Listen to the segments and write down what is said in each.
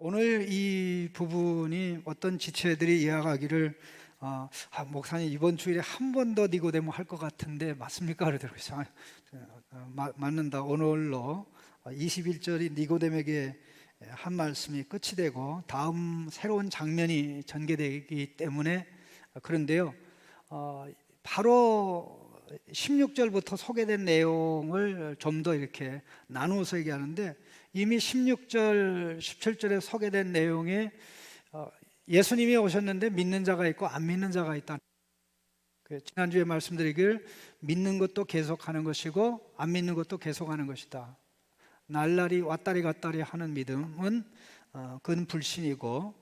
오늘 이 부분이 어떤 지체들이 이야기하기를 목사님 이번 주일에 한 번 더 니고데모 할 것 같은데 맞습니까? 그러더라고요. 맞는다. 오늘로 21절이 니고데모에게 한 말씀이 끝이 되고 다음 새로운 장면이 전개되기 때문에 그런데요. 바로 16절부터 소개된 내용을 좀 더 이렇게 나누어서 얘기하는데, 이미 16절, 17절에 소개된 내용에 예수님이 오셨는데 믿는 자가 있고 안 믿는 자가 있다. 지난주에 말씀드리길 믿는 것도 계속하는 것이고 안 믿는 것도 계속하는 것이다. 날라리 왔다리 갔다리 하는 믿음은 그건 불신이고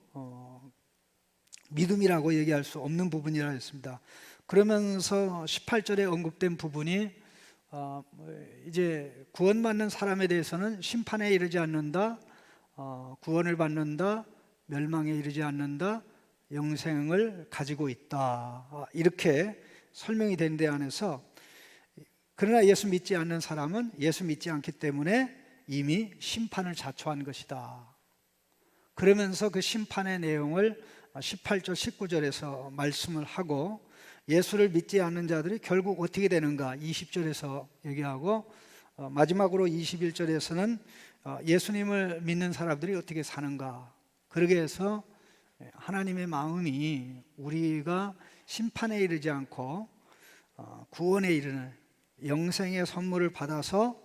믿음이라고 얘기할 수 없는 부분이라 했습니다. 그러면서 18절에 언급된 부분이 이제 구원받는 사람에 대해서는 심판에 이르지 않는다, 구원을 받는다, 멸망에 이르지 않는다, 영생을 가지고 있다, 이렇게 설명이 된 데 안에서, 그러나 예수 믿지 않는 사람은 예수 믿지 않기 때문에 이미 심판을 자초한 것이다. 그러면서 그 심판의 내용을 18절 19절에서 말씀을 하고, 예수를 믿지 않는 자들이 결국 어떻게 되는가 20절에서 얘기하고, 마지막으로 21절에서는 예수님을 믿는 사람들이 어떻게 사는가. 그러게 해서 하나님의 마음이 우리가 심판에 이르지 않고 구원에 이르는 영생의 선물을 받아서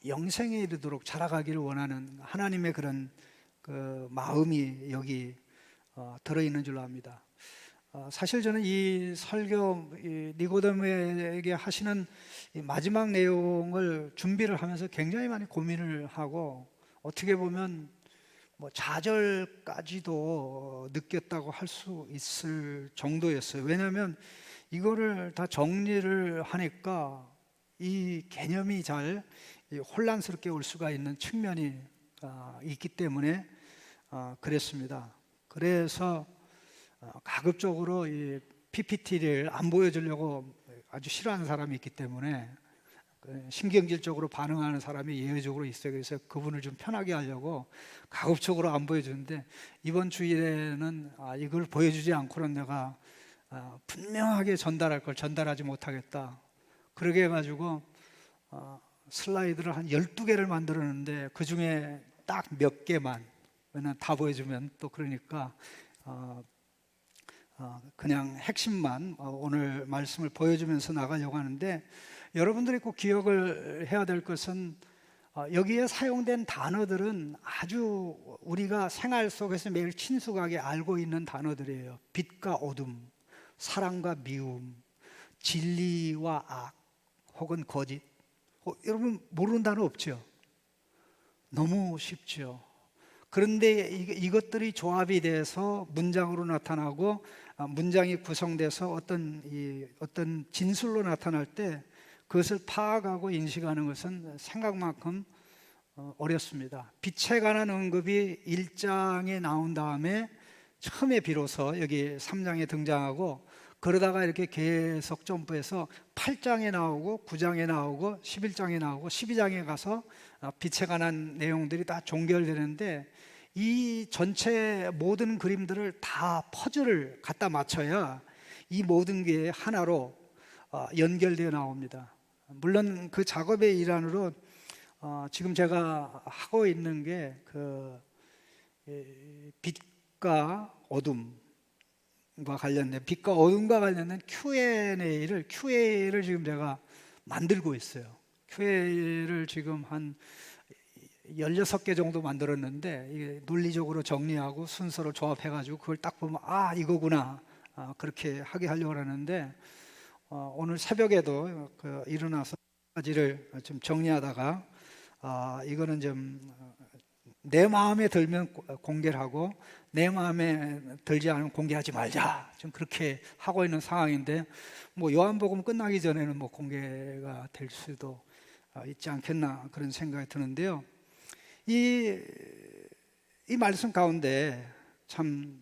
영생에 이르도록 자라가기를 원하는 하나님의 그런 그 마음이 여기 들어있는 줄로 압니다. 사실 저는 이 설교, 니고데모에게 하시는 이 마지막 내용을 준비를 하면서 굉장히 많이 고민을 하고, 어떻게 보면 뭐 좌절까지도 느꼈다고 할 수 있을 정도였어요. 왜냐하면 이거를 다 정리를 하니까 이 개념이 잘 혼란스럽게 올 수가 있는 측면이 있기 때문에 그랬습니다. 그래서 가급적으로 이 PPT를 안 보여주려고 아주 싫어하는 사람이 있기 때문에, 신경질적으로 반응하는 사람이 예외적으로 있어요. 그래서 그분을 좀 편하게 하려고 가급적으로 안 보여주는데, 이번 주일에는 이걸 보여주지 않고는 내가 분명하게 전달할 걸 전달하지 못하겠다. 그러게 해가지고 슬라이드를 한 12개를 만들었는데 그 중에 딱 몇 개만, 왜냐면 다 보여주면 또 그러니까 그냥 핵심만 오늘 말씀을 보여주면서 나가려고 하는데, 여러분들이 꼭 기억을 해야 될 것은 여기에 사용된 단어들은 아주 우리가 생활 속에서 매일 친숙하게 알고 있는 단어들이에요. 빛과 어둠, 사랑과 미움, 진리와 악, 혹은 거짓. 여러분 모르는 단어 없죠? 너무 쉽죠. 그런데 이것들이 조합이 돼서 문장으로 나타나고, 문장이 구성돼서 어떤 진술로 나타날 때 그것을 파악하고 인식하는 것은 생각만큼 어렵습니다. 빛에 관한 언급이 1장에 나온 다음에 처음에 비로소 여기 3장에 등장하고, 그러다가 이렇게 계속 점프해서 8장에 나오고 9장에 나오고 11장에 나오고 12장에 가서 빛에 관한 내용들이 다 종결되는데, 이 전체 모든 그림들을 다 퍼즐을 갖다 맞춰야 이 모든 게 하나로 연결되어 나옵니다. 물론 그 작업의 일환으로 지금 제가 하고 있는 게 그 빛과 어둠과 관련된, 빛과 어둠과 관련된 QA를 지금 제가 만들고 있어요. QA를 지금 한 16개 정도 만들었는데, 이게 논리적으로 정리하고 순서로 조합해가지고 그걸 딱 보면 이거구나, 그렇게 하게 하려고 하는데, 오늘 새벽에도 일어나서 가지를 좀 정리하다가 이거는 좀 내 마음에 들면 공개를 하고 내 마음에 들지 않으면 공개하지 말자, 좀 그렇게 하고 있는 상황인데, 뭐 요한복음 끝나기 전에는 뭐 공개가 될 수도 있지 않겠나 그런 생각이 드는데요. 이 말씀 가운데 참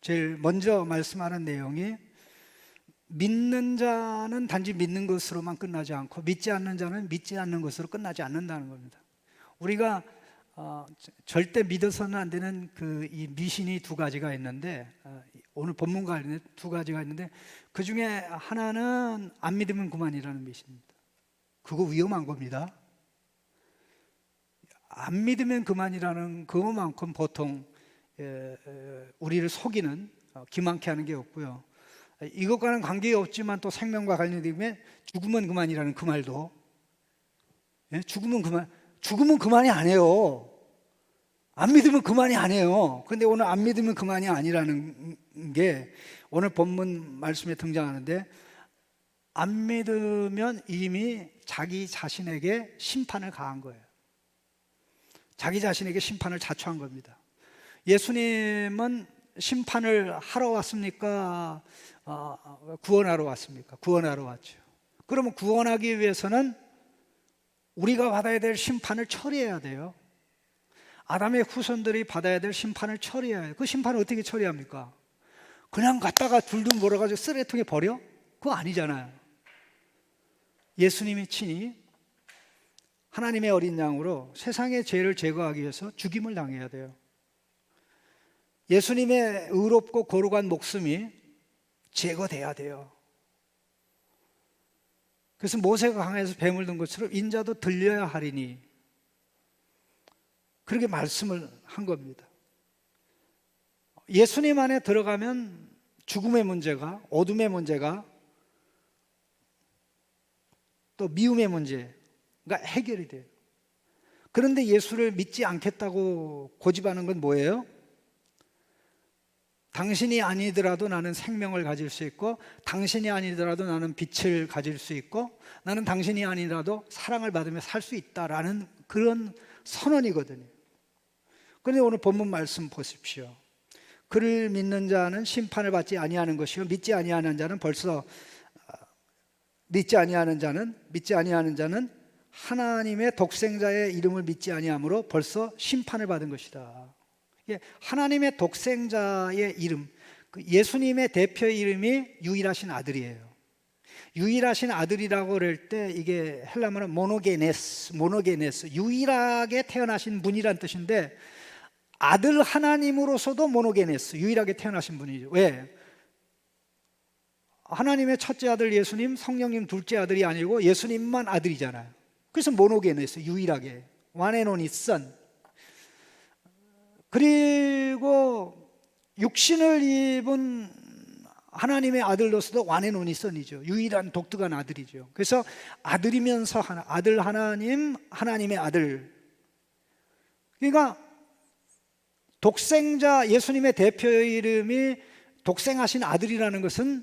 제일 먼저 말씀하는 내용이, 믿는 자는 단지 믿는 것으로만 끝나지 않고 믿지 않는 자는 믿지 않는 것으로 끝나지 않는다는 겁니다. 우리가 절대 믿어서는 안 되는 이 미신이 두 가지가 있는데, 오늘 본문 관련해 두 가지가 있는데, 그 중에 하나는 안 믿으면 그만이라는 미신입니다. 그거 위험한 겁니다. 안 믿으면 그만이라는 그것만큼 보통 우리를 속이는, 기만케 하는 게 없고요. 이것과는 관계없지만 또 생명과 관련되면 죽으면 그만이라는 그 말도, 죽으면 그만이 아니에요. 안 믿으면 그만이 아니에요. 근데 오늘 안 믿으면 그만이 아니라는 게 오늘 본문 말씀에 등장하는데, 안 믿으면 이미 자기 자신에게 심판을 가한 거예요. 자기 자신에게 심판을 자초한 겁니다. 예수님은 심판을 하러 왔습니까? 구원하러 왔습니까? 구원하러 왔죠. 그러면 구원하기 위해서는 우리가 받아야 될 심판을 처리해야 돼요. 아담의 후손들이 받아야 될 심판을 처리해야 해요. 그 심판을 어떻게 처리합니까? 그냥 갖다가 둘둘 몰아가지고 쓰레기통에 버려? 그거 아니잖아요. 예수님이 친히 하나님의 어린 양으로 세상의 죄를 제거하기 위해서 죽임을 당해야 돼요. 예수님의 의롭고 거룩한 목숨이 제거돼야 돼요. 그래서 모세가 강에서 뱀을 든 것처럼 인자도 들려야 하리니, 그렇게 말씀을 한 겁니다. 예수님 안에 들어가면 죽음의 문제가, 어둠의 문제가, 또 미움의 문제가 해결이 돼요. 그런데 예수를 믿지 않겠다고 고집하는 건 뭐예요? 당신이 아니더라도 나는 생명을 가질 수 있고, 당신이 아니더라도 나는 빛을 가질 수 있고, 나는 당신이 아니더라도 사랑을 받으며 살 수 있다라는 그런 선언이거든요. 그런데 오늘 본문 말씀 보십시오. 그를 믿는 자는 심판을 받지 아니하는 것이요 믿지 아니하는 자는 믿지 아니하는 자는 하나님의 독생자의 이름을 믿지 아니함으로 벌써 심판을 받은 것이다. 하나님의 독생자의 이름, 예수님의 대표 이름이 유일하신 아들이에요. 유일하신 아들이라고 그럴 때 이게 헬라어는 모노게네스, 유일하게 태어나신 분이란 뜻인데, 아들 하나님으로서도 모노게네스, 유일하게 태어나신 분이죠. 왜? 하나님의 첫째 아들 예수님, 성령님 둘째 아들이 아니고 예수님만 아들이잖아요. 그래서 모노게네스, 유일하게, one and only son. 그리고 육신을 입은 하나님의 아들로서도 one and only son이죠. 유일한 독특한 아들이죠. 그래서 아들이면서 아들 하나님, 하나님의 아들. 그러니까 독생자, 예수님의 대표 이름이 독생하신 아들이라는 것은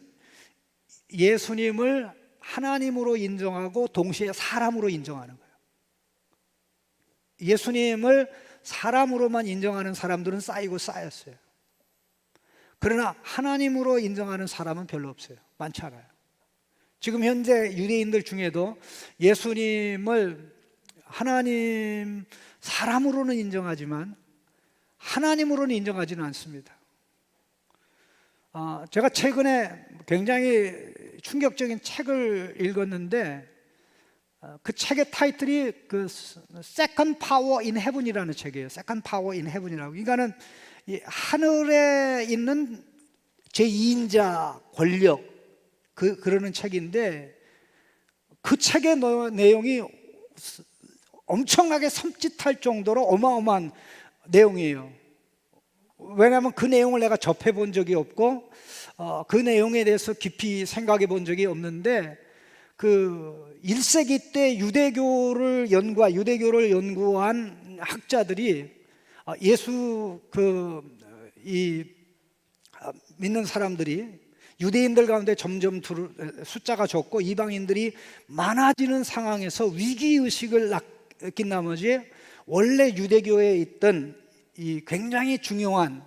예수님을 하나님으로 인정하고 동시에 사람으로 인정하는 거예요. 예수님을 사람으로만 인정하는 사람들은 쌓이고 쌓였어요. 그러나 하나님으로 인정하는 사람은 별로 없어요. 많지 않아요. 지금 현재 유대인들 중에도 예수님을 하나님, 사람으로는 인정하지만 하나님으로는 인정하지는 않습니다. 제가 최근에 굉장히 충격적인 책을 읽었는데, 그 책의 타이틀이 Second Power in Heaven이라는 책이에요. Second Power in Heaven이라고. 그러니까는 이 하늘에 있는 제2인자 권력, 그러는 책인데, 그 책의 내용이 엄청나게 섬찟할 정도로 어마어마한 내용이에요. 왜냐하면 그 내용을 내가 접해본 적이 없고, 그 내용에 대해서 깊이 생각해 본 적이 없는데, 그 1세기 때 유대교를 연구한 학자들이 예수 믿는 사람들이 유대인들 가운데 점점 숫자가 적고 이방인들이 많아지는 상황에서 위기의식을 느낀 나머지 원래 유대교에 있던 이 굉장히 중요한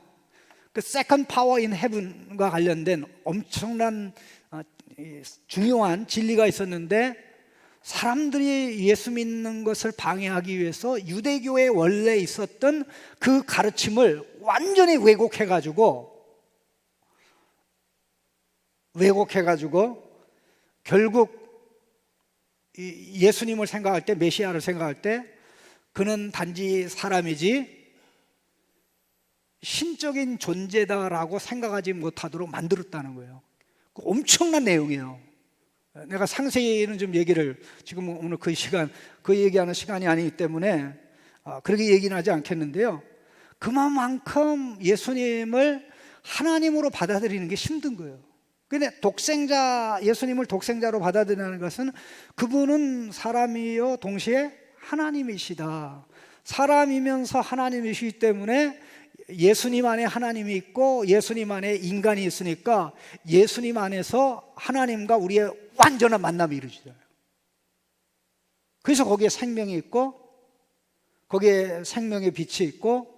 그 Second Power in Heaven과 관련된 엄청난 중요한 진리가 있었는데, 사람들이 예수 믿는 것을 방해하기 위해서 유대교에 원래 있었던 그 가르침을 완전히 왜곡해가지고 결국 예수님을 생각할 때, 메시아를 생각할 때 그는 단지 사람이지 신적인 존재다라고 생각하지 못하도록 만들었다는 거예요. 엄청난 내용이에요. 내가 상세히는 좀 얘기를, 지금 오늘 그 얘기하는 시간이 아니기 때문에 그렇게 얘기는 하지 않겠는데요, 그만큼 예수님을 하나님으로 받아들이는 게 힘든 거예요. 근데 예수님을 독생자로 받아들이는 것은 그분은 사람이요 동시에 하나님이시다, 사람이면서 하나님이시기 때문에 예수님 안에 하나님이 있고 예수님 안에 인간이 있으니까 예수님 안에서 하나님과 우리의 완전한 만남이 이루어지잖아요. 그래서 거기에 생명이 있고 거기에 생명의 빛이 있고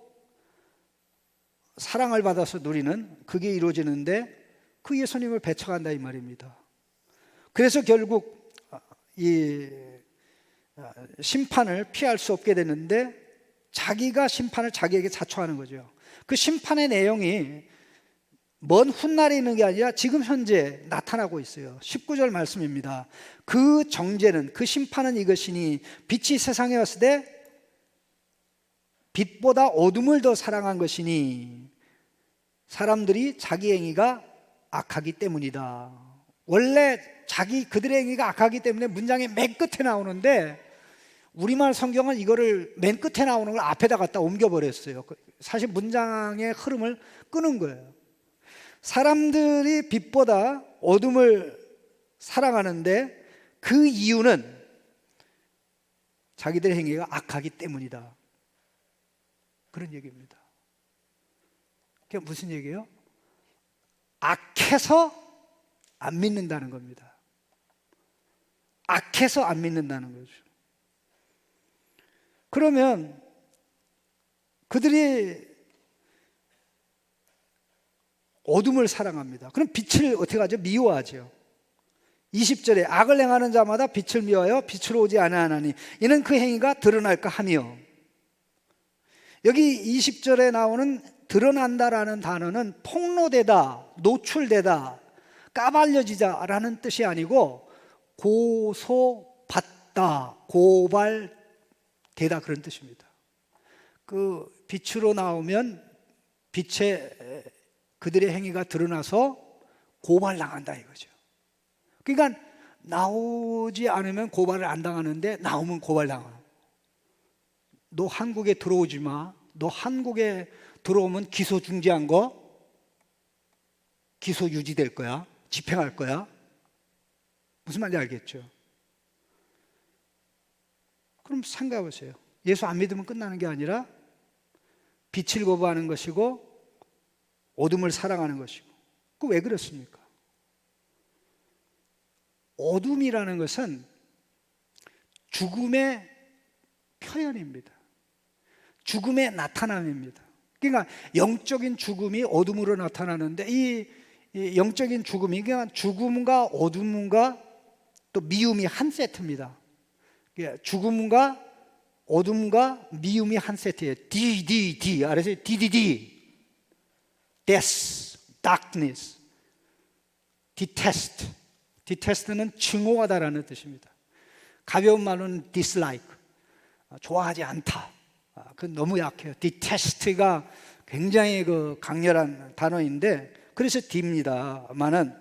사랑을 받아서 누리는 그게 이루어지는데, 그 예수님을 배척한다 이 말입니다. 그래서 결국 이 심판을 피할 수 없게 되는데, 자기가 심판을 자기에게 자초하는 거죠. 그 심판의 내용이 먼 훗날에 있는 게 아니라 지금 현재 나타나고 있어요. 19절 말씀입니다. 그 정죄는, 그 심판은 이것이니 빛이 세상에 왔을 때 빛보다 어둠을 더 사랑한 것이니 사람들이 자기 행위가 악하기 때문이다. 원래 그들의 행위가 악하기 때문에 문장의 맨 끝에 나오는데, 우리말 성경은 이거를 맨 끝에 나오는 걸 앞에다 갖다 옮겨버렸어요. 사실 문장의 흐름을 끄는 거예요. 사람들이 빛보다 어둠을 사랑하는데 그 이유는 자기들의 행위가 악하기 때문이다, 그런 얘기입니다. 그게 무슨 얘기예요? 악해서 안 믿는다는 겁니다. 악해서 안 믿는다는 거죠. 그러면 그들이 어둠을 사랑합니다. 그럼 빛을 어떻게 하죠? 미워하죠. 20절에 악을 행하는 자마다 빛을 미워하여 빛으로 오지 아니하나니 이는 그 행위가 드러날까 하며, 여기 20절에 나오는 드러난다라는 단어는 폭로되다, 노출되다, 까발려지자라는 뜻이 아니고 고소받다, 고발되다, 그런 뜻입니다. 그 빛으로 나오면 그들의 행위가 드러나서 고발당한다 이거죠. 그러니까 나오지 않으면 고발을 안 당하는데 나오면 고발당해요. 너 한국에 들어오지 마. 너 한국에 들어오면 기소 중지한 거 기소 유지될 거야. 집행할 거야. 무슨 말인지 알겠죠? 그럼 생각해 보세요. 예수 안 믿으면 끝나는 게 아니라 빛을 거부하는 것이고 어둠을 사랑하는 것이고. 그 왜 그렇습니까? 어둠이라는 것은 죽음의 표현입니다. 죽음의 나타남입니다. 그러니까 영적인 죽음이 어둠으로 나타나는데, 이 영적인 죽음이, 그러니까 죽음과 어둠과 또 미움이 한 세트입니다. 죽음과 어둠과 미움이 한 세트예요. D 알아서 DDD, death, darkness, detest는 증오하다라는 뜻입니다. 가벼운 말로는 dislike, 좋아하지 않다. 그건 너무 약해요. detest가 굉장히 강렬한 단어인데, 그래서 D입니다만은,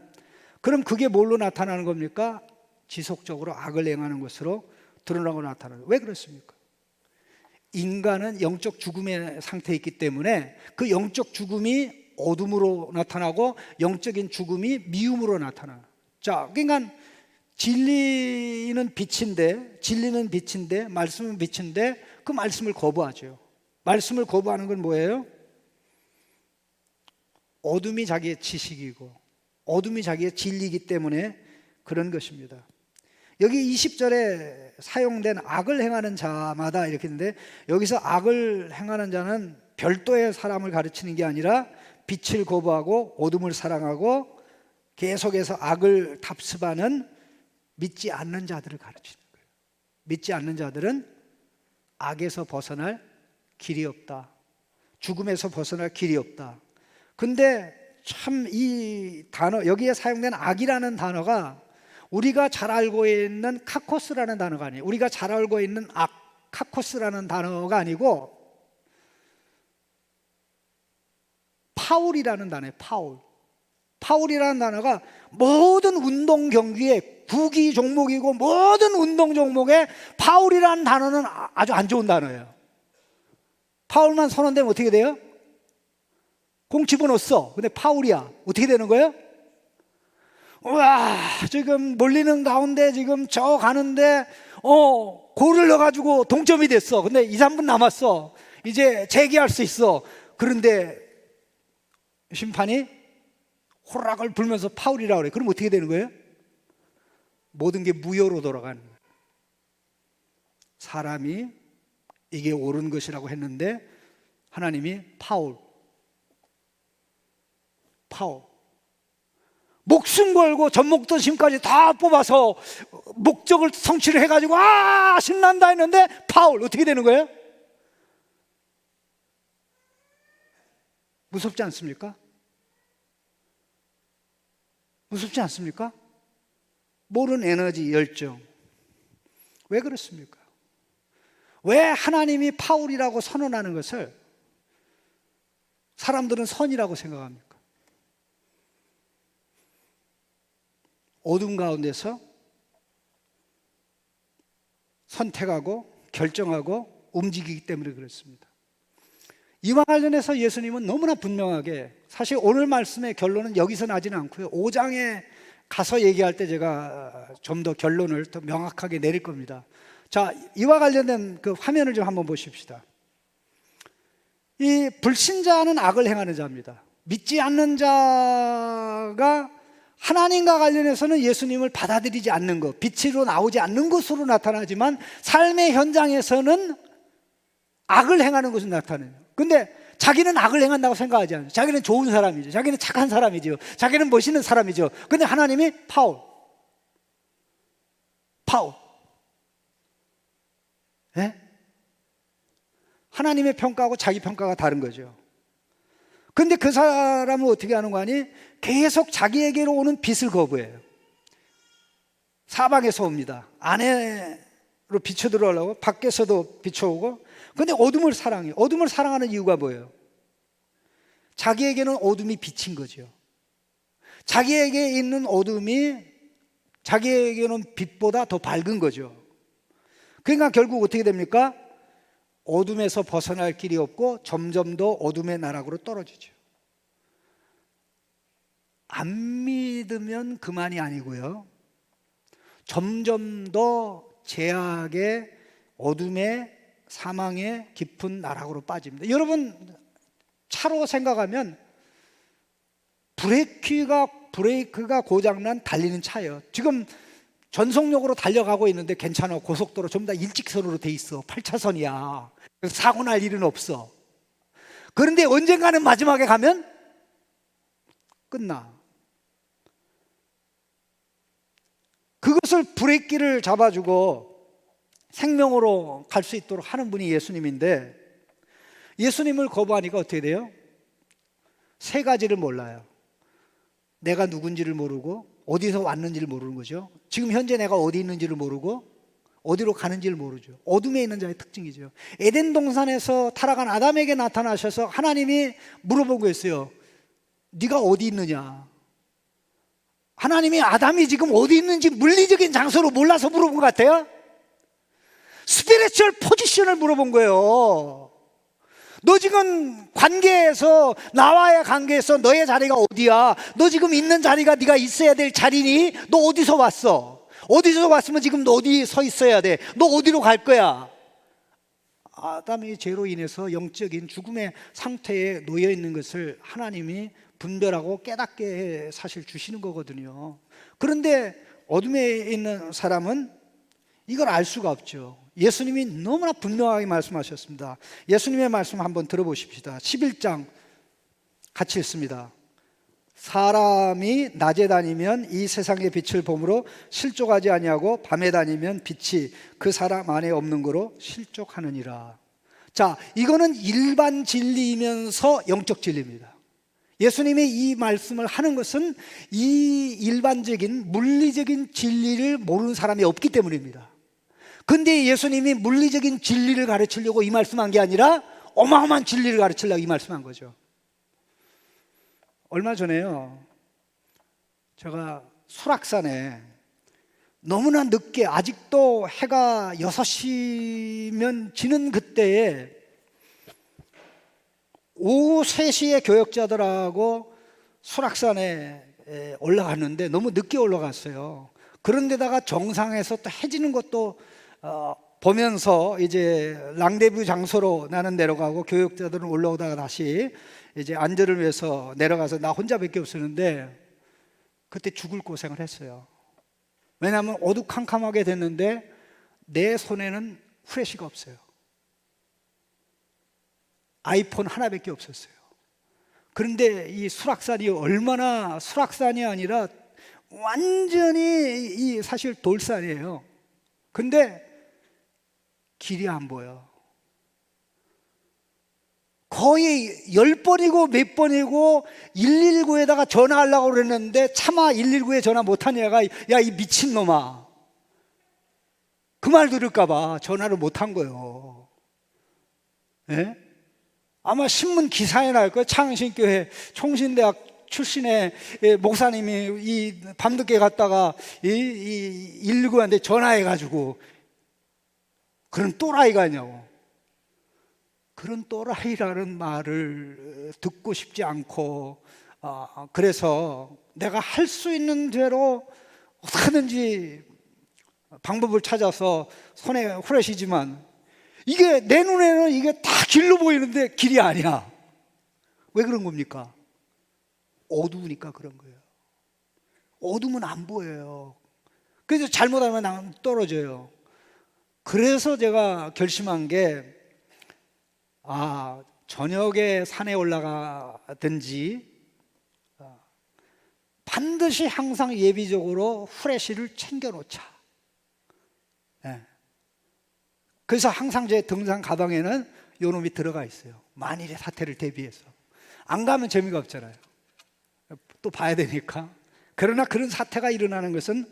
그럼 그게 뭘로 나타나는 겁니까? 지속적으로 악을 행하는 것으로 드러나고 나타나는 거예요. 왜 그렇습니까? 인간은 영적 죽음의 상태에 있기 때문에 그 영적 죽음이 어둠으로 나타나고 영적인 죽음이 미움으로 나타나요. 자, 그러니까 진리는 빛인데 말씀은 빛인데 그 말씀을 거부하죠. 말씀을 거부하는 건 뭐예요? 어둠이 자기의 지식이고 어둠이 자기의 진리이기 때문에 그런 것입니다. 여기 20절에 사용된 악을 행하는 자마다 이렇게 있는데, 여기서 악을 행하는 자는 별도의 사람을 가르치는 게 아니라 빛을 거부하고 어둠을 사랑하고 계속해서 악을 답습하는 믿지 않는 자들을 가르치는 거예요. 믿지 않는 자들은 악에서 벗어날 길이 없다. 죽음에서 벗어날 길이 없다. 근데 참 이 단어, 여기에 사용된 악이라는 단어가 우리가 잘 알고 있는 카코스라는 단어가 아니에요. 우리가 잘 알고 있는 악, 카코스라는 단어가 아니고 파울이라는 단어예요. 파울이라는 단어가 모든 운동 경기에 구기 종목이고 모든 운동 종목에 파울이라는 단어는 아주 안 좋은 단어예요. 파울만 선언되면 어떻게 돼요? 공 집어넣었어. 근데 파울이야. 어떻게 되는 거예요? 우와, 지금 몰리는 가운데 지금 저 가는데 골을 넣어가지고 동점이 됐어. 근데 2, 3분 남았어. 이제 재기할 수 있어. 그런데 심판이 호락을 불면서 파울이라고 그래. 그럼 어떻게 되는 거예요? 모든 게 무효로 돌아가는 거예요. 사람이 이게 옳은 것이라고 했는데 하나님이 파울 목숨 걸고 젖먹던 심까지 다 뽑아서 목적을 성취를 해가지고 신난다 했는데 파울. 어떻게 되는 거예요? 무섭지 않습니까? 무섭지 않습니까? 모른 에너지, 열정. 왜 그렇습니까? 왜 하나님이 파울이라고 선언하는 것을 사람들은 선이라고 생각합니까? 어둠 가운데서 선택하고 결정하고 움직이기 때문에 그렇습니다. 이와 관련해서 예수님은 너무나 분명하게, 사실 오늘 말씀의 결론은 여기서 나지는 않고요, 5장에 가서 얘기할 때 제가 좀 더 결론을 더 명확하게 내릴 겁니다. 자, 이와 관련된 그 화면을 좀 한번 보십시다. 이 불신자는 악을 행하는 자입니다. 믿지 않는 자가 하나님과 관련해서는 예수님을 받아들이지 않는 것, 빛으로 나오지 않는 것으로 나타나지만 삶의 현장에서는 악을 행하는 것으로 나타나요. 근데 자기는 악을 행한다고 생각하지 않아요. 자기는 좋은 사람이죠. 자기는 착한 사람이죠. 자기는 멋있는 사람이죠. 근데 하나님이 파울. 예? 하나님의 평가하고 자기 평가가 다른 거죠. 근데 그 사람은 어떻게 하는 거 아니? 계속 자기에게로 오는 빛을 거부해요. 사방에서 옵니다. 안으로 비춰 들어오려고 밖에서도 비춰오고. 근데 어둠을 사랑해요. 어둠을 사랑하는 이유가 뭐예요? 자기에게는 어둠이 빛인 거죠. 자기에게 있는 어둠이 자기에게는 빛보다 더 밝은 거죠. 그러니까 결국 어떻게 됩니까? 어둠에서 벗어날 길이 없고 점점 더 어둠의 나락으로 떨어지죠. 안 믿으면 그만이 아니고요, 점점 더 죄악의 어둠의 사망의 깊은 나락으로 빠집니다. 여러분, 차로 생각하면 브레이크가 고장난 달리는 차예요. 지금 전속력으로 달려가고 있는데 괜찮아. 고속도로 전부 다 일직선으로 돼 있어. 8차선이야. 그래서 사고 날 일은 없어. 그런데 언젠가는 마지막에 가면 끝나. 그것을 브레이크를 잡아주고 생명으로 갈 수 있도록 하는 분이 예수님인데, 예수님을 거부하니까 어떻게 돼요? 세 가지를 몰라요. 내가 누군지를 모르고 어디서 왔는지를 모르는 거죠. 지금 현재 내가 어디 있는지를 모르고 어디로 가는지를 모르죠. 어둠에 있는 자의 특징이죠. 에덴 동산에서 타락한 아담에게 나타나셔서 하나님이 물어본 거였어요. 네가 어디 있느냐? 하나님이 아담이 지금 어디 있는지 물리적인 장소로 몰라서 물어본 것 같아요. 스피리추얼 포지션을 물어본 거예요. 너 지금 관계에서, 나와의 관계에서 너의 자리가 어디야? 너 지금 있는 자리가 네가 있어야 될 자리니? 너 어디서 왔어? 어디서 왔으면 지금 너 어디 서 있어야 돼? 너 어디로 갈 거야? 아담의 죄로 인해서 영적인 죽음의 상태에 놓여 있는 것을 하나님이 분별하고 깨닫게 사실 주시는 거거든요. 그런데 어둠에 있는 사람은 이걸 알 수가 없죠. 예수님이 너무나 분명하게 말씀하셨습니다. 예수님의 말씀 한번 들어보십시다. 11장 같이 읽습니다. 사람이 낮에 다니면 이 세상의 빛을 보므로 실족하지 아니하고 밤에 다니면 빛이 그 사람 안에 없는 거로 실족하느니라. 자, 이거는 일반 진리이면서 영적 진리입니다. 예수님이 이 말씀을 하는 것은 이 일반적인 물리적인 진리를 모르는 사람이 없기 때문입니다. 근데 예수님이 물리적인 진리를 가르치려고 이 말씀한 게 아니라 어마어마한 진리를 가르치려고 이 말씀한 거죠. 얼마 전에요, 제가 수락산에 너무나 늦게, 아직도 해가 6시면 지는 그때에 오후 3시에 교역자들하고 수락산에 올라갔는데 너무 늦게 올라갔어요. 그런데다가 정상에서 또 해지는 것도 보면서 이제 랑데뷰 장소로 나는 내려가고 교역자들은 올라오다가 다시 이제 안전을 위해서 내려가서 나 혼자밖에 없었는데 그때 죽을 고생을 했어요. 왜냐하면 어두캄캄하게 됐는데 내 손에는 후레쉬가 없어요. 아이폰 하나밖에 없었어요. 그런데 이 수락산이 얼마나, 수락산이 아니라 완전히 이 사실 돌산이에요. 근데 길이 안 보여. 거의 10번이고 몇 번이고 119에다가 전화하려고 그랬는데 차마 119에 전화 못한 애가 야, 이 미친놈아, 그 말 들을까봐 전화를 못한 거예요. 예? 아마 신문 기사에 날 거예요. 창신교회 총신대학 출신의 목사님이 이 밤늦게 갔다가 이 119한테 전화해가지고 그런 또라이가 아니냐고. 그런 또라이라는 말을 듣고 싶지 않고, 그래서 내가 할 수 있는 대로 어떻게든지 방법을 찾아서 손에 후레쉬지만 이게 내 눈에는 이게 다 길로 보이는데 길이 아니야. 왜 그런 겁니까? 어두우니까 그런 거예요. 어두우면 안 보여요. 그래서 잘못하면 떨어져요. 그래서 제가 결심한 게, 저녁에 산에 올라가든지 반드시 항상 예비적으로 후레쉬를 챙겨 놓자. 네. 그래서 항상 제 등산 가방에는 요놈이 들어가 있어요. 만일의 사태를 대비해서. 안 가면 재미가 없잖아요. 또 봐야 되니까. 그러나 그런 사태가 일어나는 것은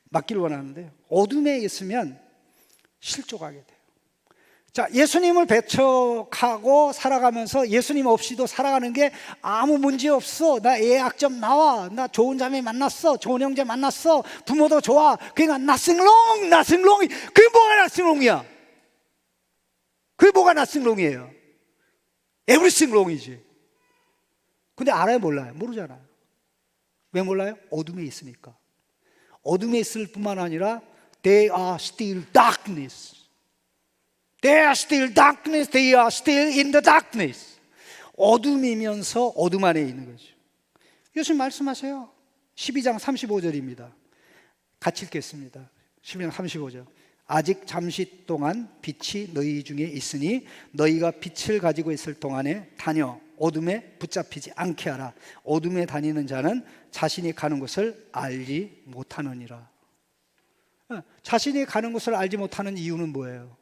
막길 원하는데, 어둠에 있으면 실족하게 돼요. 자, 예수님을 배척하고 살아가면서 예수님 없이도 살아가는 게 아무 문제 없어. 나 예약점 나와. 나 좋은 자매 만났어. 좋은 형제 만났어. 부모도 좋아. 그러니까 nothing wrong, nothing wrong. 그게 뭐가 nothing wrong이야? 그게 뭐가 nothing wrong이에요? everything wrong이지. 근데 알아요, 몰라요? 모르잖아요. 왜 몰라요? 어둠에 있으니까. 어둠에 있을 뿐만 아니라 they are still darkness. They are still darkness. They are still in the darkness. 어둠이면서 어둠 안에 있는 거죠. 예수님 말씀하세요. 12장 35절입니다. 같이 읽겠습니다. 12장 35절. 아직 잠시 동안 빛이 너희 중에 있으니 너희가 빛을 가지고 있을 동안에 다녀 어둠에 붙잡히지 않게 하라. 어둠에 다니는 자는 자신이 가는 곳을 알지 못하느니라. 자신이 가는 곳을 알지 못하는 이유는 뭐예요?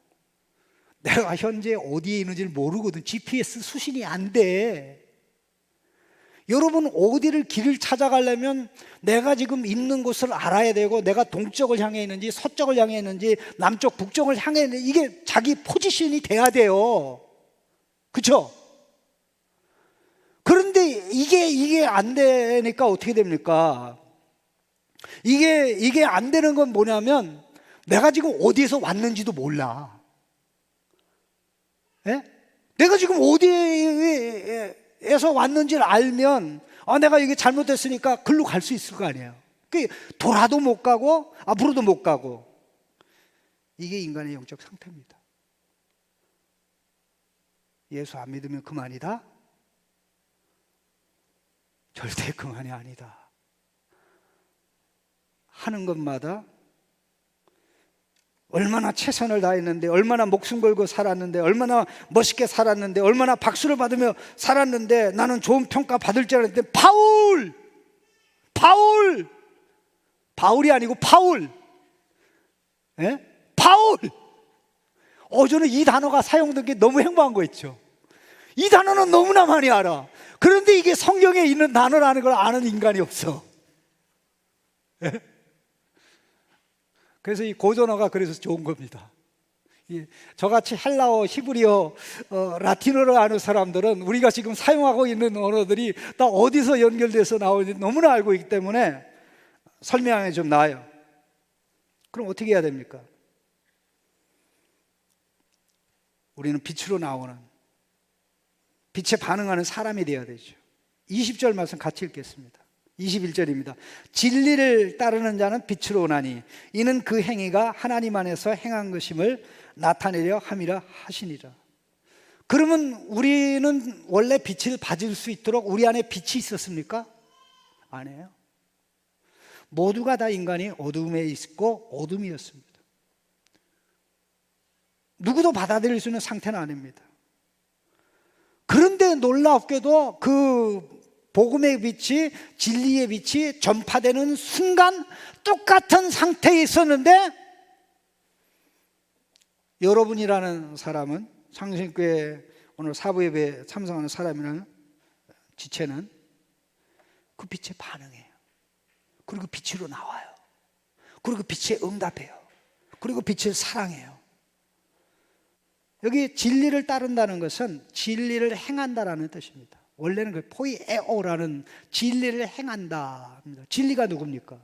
내가 현재 어디에 있는지를 모르거든. GPS 수신이 안 돼. 여러분, 어디를 길을 찾아가려면 내가 지금 있는 곳을 알아야 되고, 내가 동쪽을 향해 있는지 서쪽을 향해 있는지 남쪽 북쪽을 향해 있는지 이게 자기 포지션이 돼야 돼요. 그렇죠? 그런데 이게 안 되니까 어떻게 됩니까? 이게 안 되는 건 뭐냐면 내가 지금 어디에서 왔는지도 몰라. 예? 내가 지금 어디에서 왔는지를 알면 내가 이게 잘못됐으니까 글로 갈 수 있을 거 아니에요. 돌아도 못 가고 앞으로도 못 가고. 이게 인간의 영적 상태입니다. 예수 안 믿으면 그만이다? 절대 그만이 아니다. 하는 것마다 얼마나 최선을 다했는데, 얼마나 목숨 걸고 살았는데, 얼마나 멋있게 살았는데, 얼마나 박수를 받으며 살았는데 나는 좋은 평가 받을 줄 알았는데, 바울이 아니고 파울. 예? 파울. 저는 이 단어가 사용된 게 너무 행복한 거 있죠. 이 단어는 너무나 많이 알아. 그런데 이게 성경에 있는 단어라는 걸 아는 인간이 없어. 예? 그래서 이 고전어가 그래서 좋은 겁니다. 저같이 헬라어, 히브리어, 라틴어를 아는 사람들은 우리가 지금 사용하고 있는 언어들이 다 어디서 연결돼서 나오는지 너무나 알고 있기 때문에 설명하기 좀 나아요. 그럼 어떻게 해야 됩니까? 우리는 빛으로 나오는, 빛에 반응하는 사람이 되어야 되죠. 20절 말씀 같이 읽겠습니다. 21절입니다. 진리를 따르는 자는 빛으로 오나니 이는 그 행위가 하나님 안에서 행한 것임을 나타내려 함이라 하시니라. 그러면 우리는 원래 빛을 받을 수 있도록 우리 안에 빛이 있었습니까? 아니에요. 모두가 다 인간이 어둠에 있고 어둠이었습니다. 누구도 받아들일 수 있는 상태는 아닙니다. 그런데 놀랍게도 그 복음의 빛이, 진리의 빛이 전파되는 순간 똑같은 상태에 있었는데, 여러분이라는 사람은, 상생교회 오늘 사부 예배에 참석하는 사람이라는 지체는 그 빛에 반응해요. 그리고 빛으로 나와요. 그리고 빛에 응답해요. 그리고 빛을 사랑해요. 여기 진리를 따른다는 것은 진리를 행한다라는 뜻입니다. 원래는 그 포이에오라는 진리를 행한다. 진리가 누굽니까?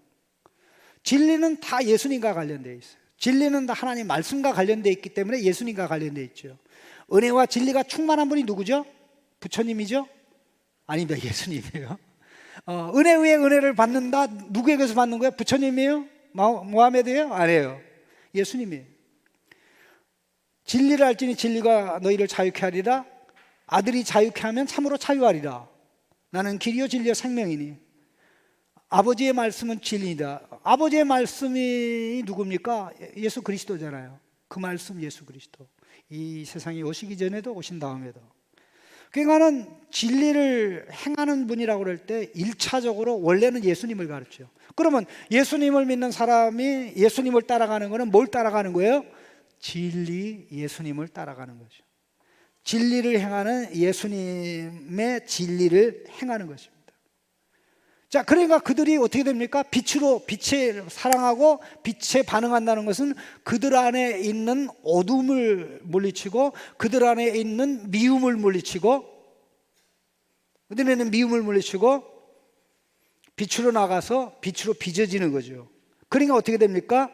진리는 다 예수님과 관련되어 있어요. 진리는 다 하나님 말씀과 관련되어 있기 때문에 예수님과 관련되어 있죠. 은혜와 진리가 충만한 분이 누구죠? 부처님이죠? 아닙니다. 예수님이에요. 은혜 위에 은혜를 받는다. 누구에게서 받는 거예요? 부처님이에요? 모하메드예요? 아니에요. 예수님이에요. 진리를 알지니 진리가 너희를 자유케 하리라. 아들이 자유케 하면 참으로 자유하리라. 나는 길이요 진리요 생명이니. 아버지의 말씀은 진리다. 아버지의 말씀이 누굽니까? 예수 그리스도잖아요. 그 말씀 예수 그리스도. 이 세상에 오시기 전에도 오신 다음에도. 그러니까는 진리를 행하는 분이라고 그럴 때 1차적으로 원래는 예수님을 가르쳐요. 그러면 예수님을 믿는 사람이 예수님을 따라가는 거는 뭘 따라가는 거예요? 진리 예수님을 따라가는 거죠. 진리를 행하는 예수님의 진리를 행하는 것입니다. 자, 그러니까 그들이 어떻게 됩니까? 빛에 사랑하고 빛에 반응한다는 것은 그들 안에 있는 어둠을 물리치고 그들 안에 있는 미움을 물리치고 그들 안에 있는 미움을 물리치고 빛으로 나가서 빛으로 빚어지는 거죠. 그러니까 어떻게 됩니까?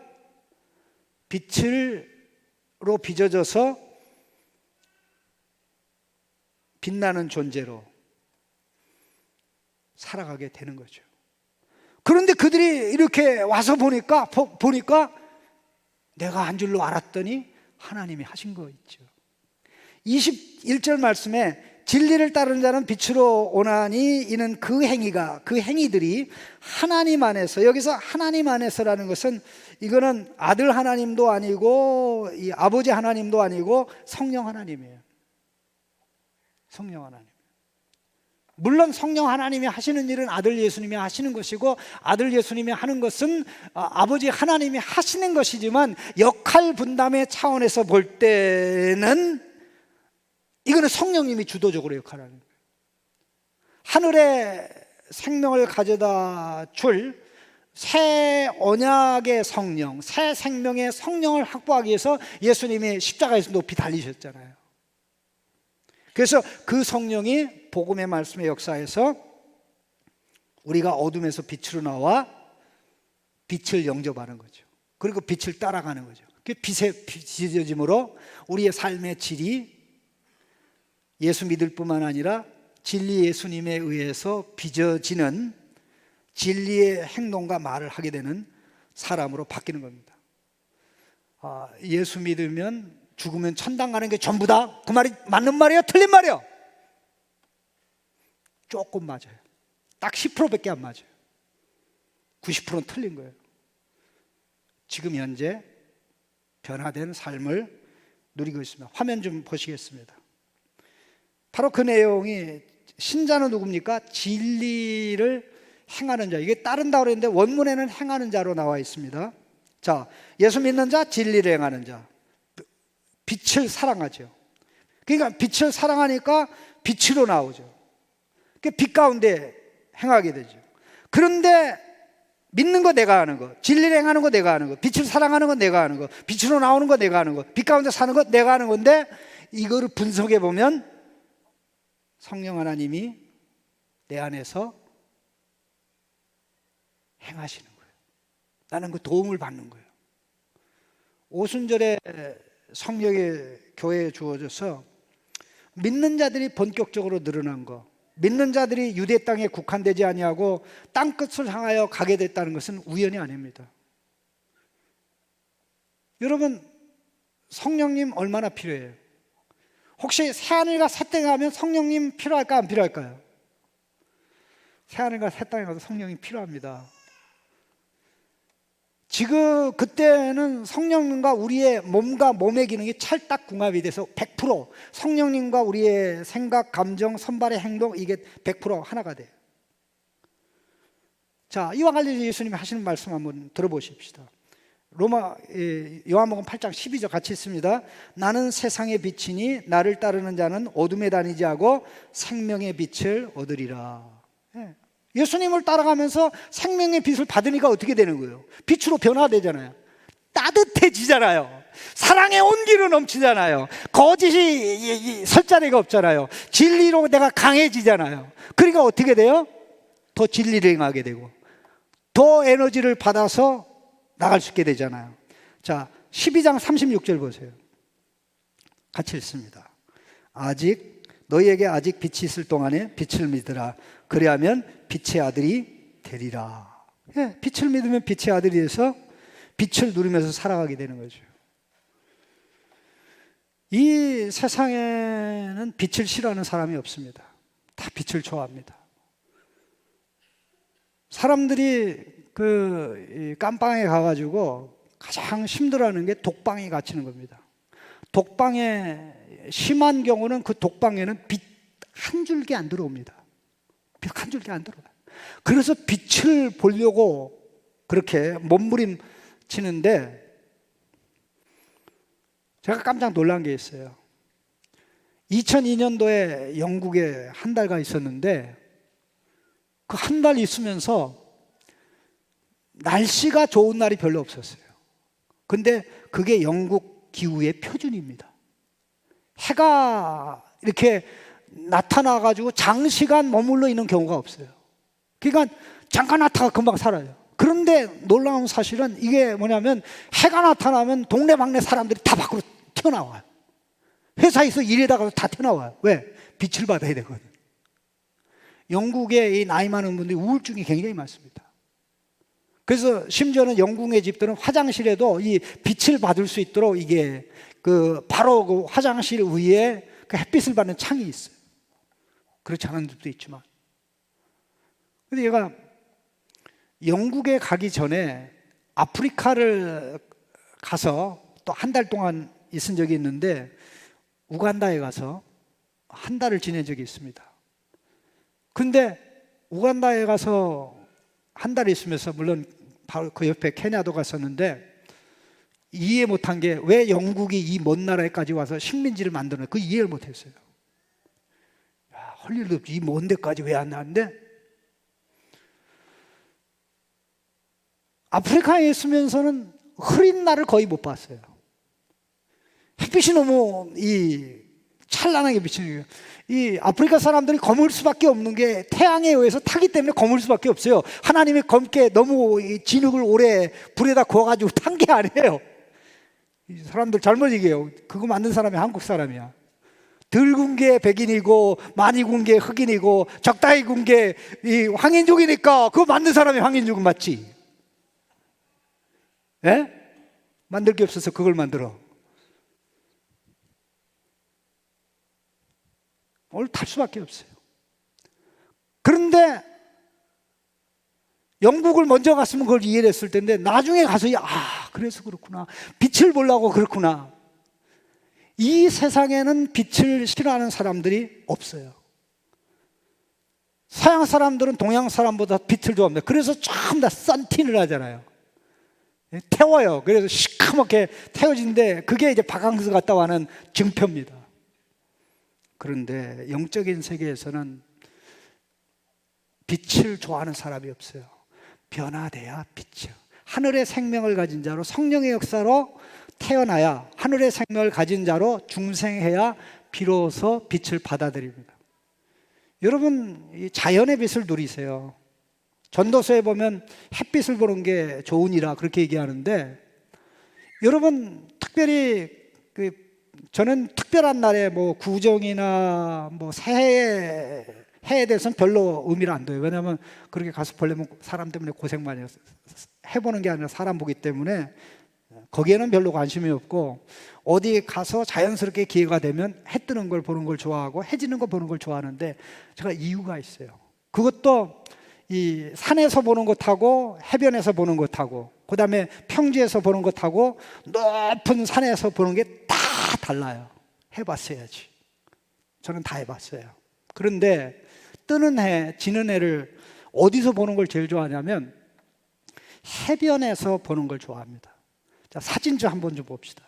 빛으로 빚어져서 빛나는 존재로 살아가게 되는 거죠. 그런데 그들이 이렇게 와서 보니까 내가 한 줄로 알았더니 하나님이 하신 거 있죠. 21절 말씀에 진리를 따르는 자는 빛으로 오나니 이는 그 행위들이 하나님 안에서, 여기서 하나님 안에서라는 것은 이거는 아들 하나님도 아니고 이 아버지 하나님도 아니고 성령 하나님이에요. 성령 하나님. 물론 성령 하나님이 하시는 일은 아들 예수님이 하시는 것이고 아들 예수님이 하는 것은 아버지 하나님이 하시는 것이지만 역할 분담의 차원에서 볼 때는 이거는 성령님이 주도적으로 역할하는 거예요. 하늘에 생명을 가져다 줄 새 언약의 성령, 새 생명의 성령을 확보하기 위해서 예수님이 십자가에서 높이 달리셨잖아요. 그래서 그 성령이 복음의 말씀의 역사에서 우리가 어둠에서 빛으로 나와 빛을 영접하는 거죠. 그리고 빛을 따라가는 거죠. 그 빛의 빚어짐으로 우리의 삶의 질이 예수 믿을 뿐만 아니라 진리 예수님에 의해서 빚어지는 진리의 행동과 말을 하게 되는 사람으로 바뀌는 겁니다. 예수 믿으면 죽으면 천당 가는 게 전부다. 그 말이 맞는 말이에요? 틀린 말이에요? 조금 맞아요. 딱 10%밖에 안 맞아요. 90%는 틀린 거예요. 지금 현재 변화된 삶을 누리고 있습니다. 화면 좀 보시겠습니다. 바로 그 내용이 신자는 누굽니까? 진리를 행하는 자. 이게 따른다고 그랬는데 원문에는 행하는 자로 나와 있습니다. 자, 예수 믿는 자, 진리를 행하는 자. 빛을 사랑하죠. 그러니까 빛을 사랑하니까 빛으로 나오죠. 빛 가운데 행하게 되죠. 그런데 믿는 거 내가 하는 거, 진리를 행하는 거 내가 하는 거, 빛을 사랑하는 거 내가 하는 거, 빛으로 나오는 거 내가 하는 거, 빛 가운데 사는 거 내가 하는 건데, 이거를 분석해 보면 성령 하나님이 내 안에서 행하시는 거예요. 나는 그 도움을 받는 거예요. 오순절에 성령의 교회에 주어져서 믿는 자들이 본격적으로 늘어난 거, 믿는 자들이 유대 땅에 국한되지 아니하고 땅끝을 향하여 가게 됐다는 것은 우연이 아닙니다. 여러분, 성령님 얼마나 필요해요? 혹시 새하늘과 새 땅에 가면 성령님 필요할까 안 필요할까요? 새하늘과 새 땅에 가서 성령이 필요합니다. 지금 그때는 성령님과 우리의 몸과 몸의 기능이 찰떡궁합이 돼서 100% 성령님과 우리의 생각, 감정, 선발의 행동, 이게 100% 하나가 돼요. 자, 이와 관련해서 예수님이 하시는 말씀 한번 들어보십시다. 요한복음 8장 12절 같이 있습니다. 나는 세상의 빛이니 나를 따르는 자는 어둠에 다니지 않고 생명의 빛을 얻으리라. 예수님을 따라가면서 생명의 빛을 받으니까 어떻게 되는 거예요? 빛으로 변화되잖아요. 따뜻해지잖아요. 사랑의 온기로 넘치잖아요. 거짓이 설 자리가 없잖아요. 진리로 내가 강해지잖아요. 그러니까 어떻게 돼요? 더 진리를 행하게 되고 더 에너지를 받아서 나갈 수 있게 되잖아요. 자, 12장 36절 보세요. 같이 읽습니다. 너희에게 아직 빛이 있을 동안에 빛을 믿으라. 그리하면 빛의 아들이 되리라. 빛을 믿으면 빛의 아들이 돼서 빛을 누리면서 살아가게 되는 거죠. 이 세상에는 빛을 싫어하는 사람이 없습니다. 다 빛을 좋아합니다. 사람들이 그 깜방에 가가지고 가장 힘들어하는 게 독방에 갇히는 겁니다. 독방에 심한 경우는 그 독방에는 빛 한 줄기 안 들어옵니다. 빛 한 줄기 안 들어와요. 그래서 빛을 보려고 그렇게 몸부림치는데 제가 깜짝 놀란 게 있어요. 2002년도에 영국에 한 달간 있었는데 그 한 달 있으면서 날씨가 좋은 날이 별로 없었어요. 근데 그게 영국 기후의 표준입니다. 해가 이렇게 나타나가지고 장시간 머물러 있는 경우가 없어요. 그러니까 잠깐 나타나가 금방 사라져요. 그런데 놀라운 사실은 이게 뭐냐면 해가 나타나면 동네방네 사람들이 다 밖으로 튀어나와요. 회사에서 일하다가도 다 튀어나와요. 왜? 빛을 받아야 되거든. 영국에 이 나이 많은 분들이 우울증이 굉장히 많습니다. 그래서 심지어는 영국의 집들은 화장실에도 이 빛을 받을 수 있도록 이게 바로 그 화장실 위에 그 햇빛을 받는 창이 있어요. 그렇지 않은 집도 있지만. 근데 얘가 영국에 가기 전에 아프리카를 가서 또 한 달 동안 있은 적이 있는데 우간다에 가서 한 달을 지낸 적이 있습니다. 근데 우간다에 가서 한 달 있으면서 물론 바로 그 옆에 케냐도 갔었는데 이해 못한 게 왜 영국이 이 먼 나라에까지 와서 식민지를 만드는 그 이해를 못했어요. 할 일도 없이 이 먼 데까지 왜 안 나왔는데 아프리카에 있으면서는 흐린 날을 거의 못 봤어요. 햇빛이 너무 찬란하게 비치는 거예요. 이 아프리카 사람들이 검을 수밖에 없는 게 태양에 의해서 타기 때문에 검을 수밖에 없어요. 하나님이 검게 너무 진흙을 오래 불에다 구워가지고 탄 게 아니에요. 이 사람들 잘못 얘기해요. 그거 만든 사람이 한국 사람이야. 덜 군 게 백인이고 많이 군 게 흑인이고 적당히 군 게 황인족이니까 그거 만든 사람이 황인족은 맞지. 예? 만들 게 없어서 그걸 만들어. 오늘 탈 수밖에 없어요. 그런데 영국을 먼저 갔으면 그걸 이해를 했을 텐데 나중에 가서 그래서 그렇구나. 빛을 보려고 그렇구나. 이 세상에는 빛을 싫어하는 사람들이 없어요. 서양 사람들은 동양 사람보다 빛을 좋아합니다. 그래서 전부 다 선틴을 하잖아요. 태워요. 그래서 시커멓게 태워진데 그게 이제 바캉스 갔다 와는 증표입니다. 그런데 영적인 세계에서는 빛을 좋아하는 사람이 없어요. 변화돼야 빛이요. 하늘의 생명을 가진 자로 성령의 역사로 태어나야, 하늘의 생명을 가진 자로 중생해야 비로소 빛을 받아들입니다. 여러분, 이 자연의 빛을 누리세요. 전도서에 보면 햇빛을 보는 게 좋으니라 그렇게 얘기하는데, 여러분 특별히 저는 특별한 날에 뭐 구정이나 뭐 새해에 대해서는 별로 의미를 안 둬요. 왜냐하면 그렇게 가서 보려면 사람 때문에 고생 많이 해요. 해보는 게 아니라 사람 보기 때문에 거기에는 별로 관심이 없고, 어디 가서 자연스럽게 기회가 되면 해 뜨는 걸 보는 걸 좋아하고 해 지는 거 보는 걸 좋아하는데, 제가 이유가 있어요. 그것도 이 산에서 보는 것하고 해변에서 보는 것하고 그 다음에 평지에서 보는 것하고 높은 산에서 보는 게 다 달라요. 해봤어야지. 저는 다 해봤어요. 그런데 뜨는 해, 지는 해를 어디서 보는 걸 제일 좋아하냐면 해변에서 보는 걸 좋아합니다. 자, 사진 좀 한번 좀 봅시다.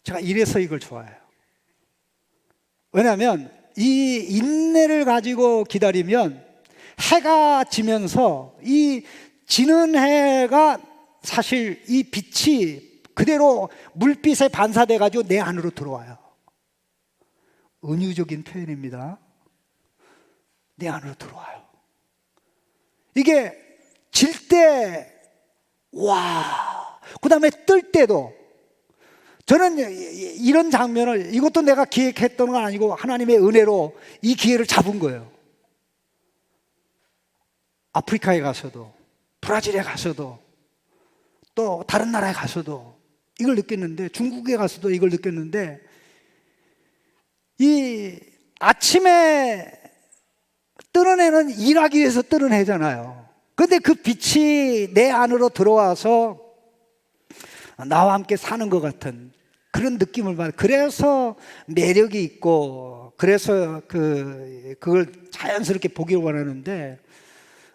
제가 이래서 이걸 좋아해요. 왜냐하면 이 인내를 가지고 기다리면 해가 지면서 이 지는 해가 사실 이 빛이 그대로 물빛에 반사돼 가지고 내 안으로 들어와요. 은유적인 표현입니다. 내 안으로 들어와요. 이게 질 때, 와, 그 다음에 뜰 때도, 저는 이런 장면을, 이것도 내가 기획했던 건 아니고 하나님의 은혜로 이 기회를 잡은 거예요. 아프리카에 가서도, 브라질에 가서도, 또 다른 나라에 가서도 이걸 느꼈는데, 중국에 가서도 이걸 느꼈는데, 이 아침에 뜨는 해는 일하기 위해서 뜨는 해잖아요. 근데 그 빛이 내 안으로 들어와서 나와 함께 사는 것 같은 그런 느낌을 받아요. 그래서 매력이 있고, 그래서 그걸 자연스럽게 보기를 원하는데,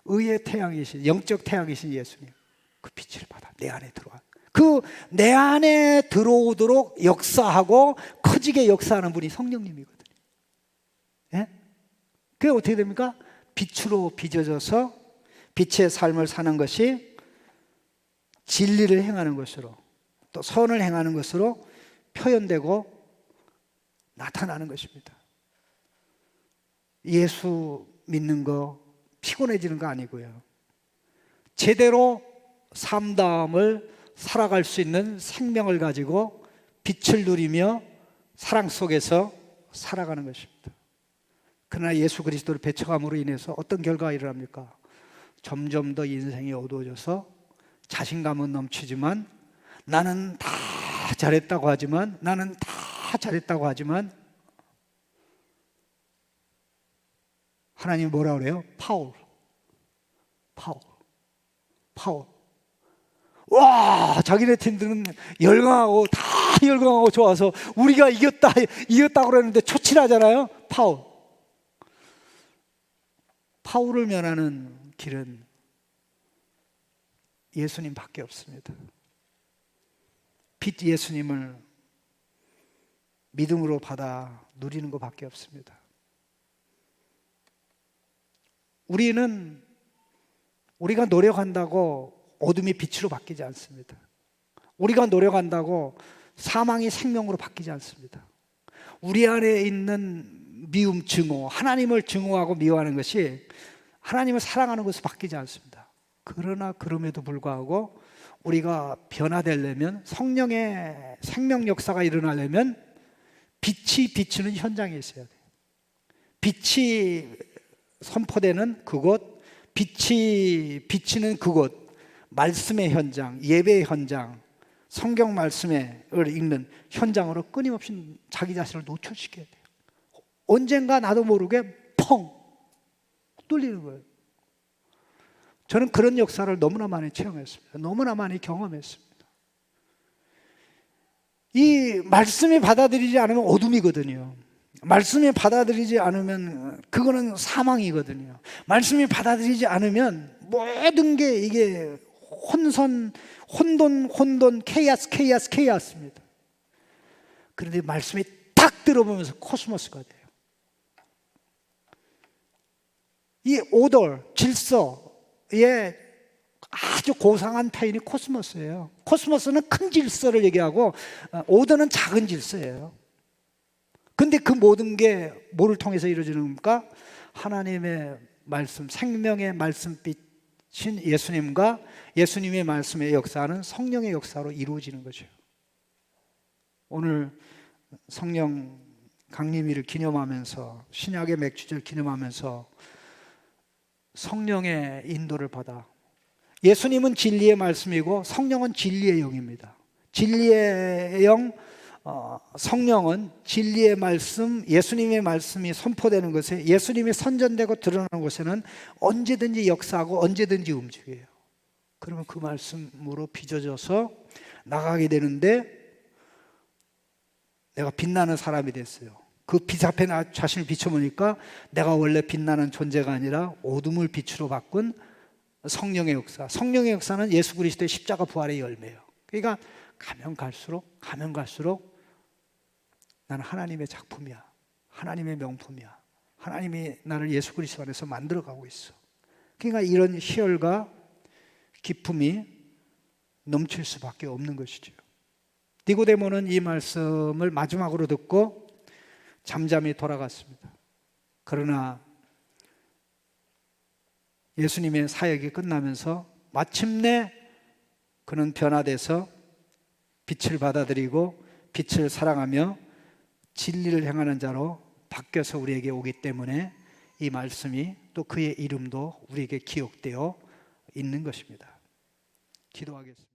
의의 태양이신, 영적 태양이신 예수님, 그 빛을 받아 내 안에 들어와. 그 내 안에 들어오도록 역사하고 커지게 역사하는 분이 성령님이거든요. 예? 그게 어떻게 됩니까? 빛으로 빚어져서 빛의 삶을 사는 것이 진리를 행하는 것으로, 또 선을 행하는 것으로 표현되고 나타나는 것입니다. 예수 믿는 거 피곤해지는 거 아니고요. 제대로 삶다움을 살아갈 수 있는 생명을 가지고 빛을 누리며 사랑 속에서 살아가는 것입니다. 그러나 예수 그리스도를 배척함으로 인해서 어떤 결과가 일어납니까? 점점 더 인생이 어두워져서 자신감은 넘치지만, 나는 다 잘했다고 하지만, 하나님 뭐라 그래요? 파울. 와, 자기네 팀들은 열광하고 다 열광하고 좋아서 우리가 이겼다고 그러는데 초칠하잖아요. 파울을 면하는 길은 예수님밖에 없습니다. 빛 예수님을 믿음으로 받아 누리는 것밖에 없습니다. 우리가 노력한다고 어둠이 빛으로 바뀌지 않습니다. 우리가 노력한다고 사망이 생명으로 바뀌지 않습니다. 우리 안에 있는 미움, 증오, 하나님을 증오하고 미워하는 것이 하나님을 사랑하는 것으로 바뀌지 않습니다. 그러나 그럼에도 불구하고 우리가 변화되려면, 성령의 생명 역사가 일어나려면 빛이 비추는 현장에 있어야 돼요. 빛이 선포되는 그곳, 빛이 비치는 그곳, 말씀의 현장, 예배의 현장, 성경 말씀을 읽는 현장으로 끊임없이 자기 자신을 노출시켜야 돼요. 언젠가 나도 모르게 펑 뚫리는 거예요. 저는 그런 역사를 너무나 많이 체험했습니다. 너무나 많이 경험했습니다. 이 말씀이 받아들이지 않으면 어둠이거든요. 말씀이 받아들이지 않으면 그거는 사망이거든요. 말씀이 받아들이지 않으면 모든 게 이게 혼돈, 케이아스입니다. 그런데 말씀이 딱 들어보면서 코스모스가 돼요. 이 오더, 질서, 아주 고상한 표현이 코스모스예요. 코스모스는 큰 질서를 얘기하고 오더는 작은 질서예요. 근데 그 모든 게 뭐를 통해서 이루어지는 겁니까? 하나님의 말씀, 생명의 말씀빛인 예수님과 예수님의 말씀의 역사는 성령의 역사로 이루어지는 거죠. 오늘 성령 강림일을 기념하면서, 신약의 맥주제를 기념하면서 성령의 인도를 받아, 예수님은 진리의 말씀이고 성령은 진리의 영입니다. 진리의 영, 성령은 진리의 말씀, 예수님의 말씀이 선포되는 것에, 예수님이 선전되고 드러나는 곳에는 언제든지 역사하고 언제든지 움직여요. 그러면 그 말씀으로 빚어져서 나가게 되는데, 내가 빛나는 사람이 됐어요. 그 빛 앞에 나 자신을 비춰보니까 내가 원래 빛나는 존재가 아니라 어둠을 빛으로 바꾼 성령의 역사. 성령의 역사는 예수 그리스도의 십자가 부활의 열매예요. 그러니까 가면 갈수록 나는 하나님의 작품이야, 하나님의 명품이야, 하나님이 나를 예수 그리스도 안에서 만들어가고 있어. 그러니까 이런 희열과 기쁨이 넘칠 수밖에 없는 것이죠. 니고데모는 이 말씀을 마지막으로 듣고 잠잠히 돌아갔습니다. 그러나 예수님의 사역이 끝나면서 마침내 그는 변화돼서 빛을 받아들이고 빛을 사랑하며 진리를 행하는 자로 바뀌어서 우리에게 오기 때문에 이 말씀이, 또 그의 이름도 우리에게 기억되어 있는 것입니다. 기도하겠습니다.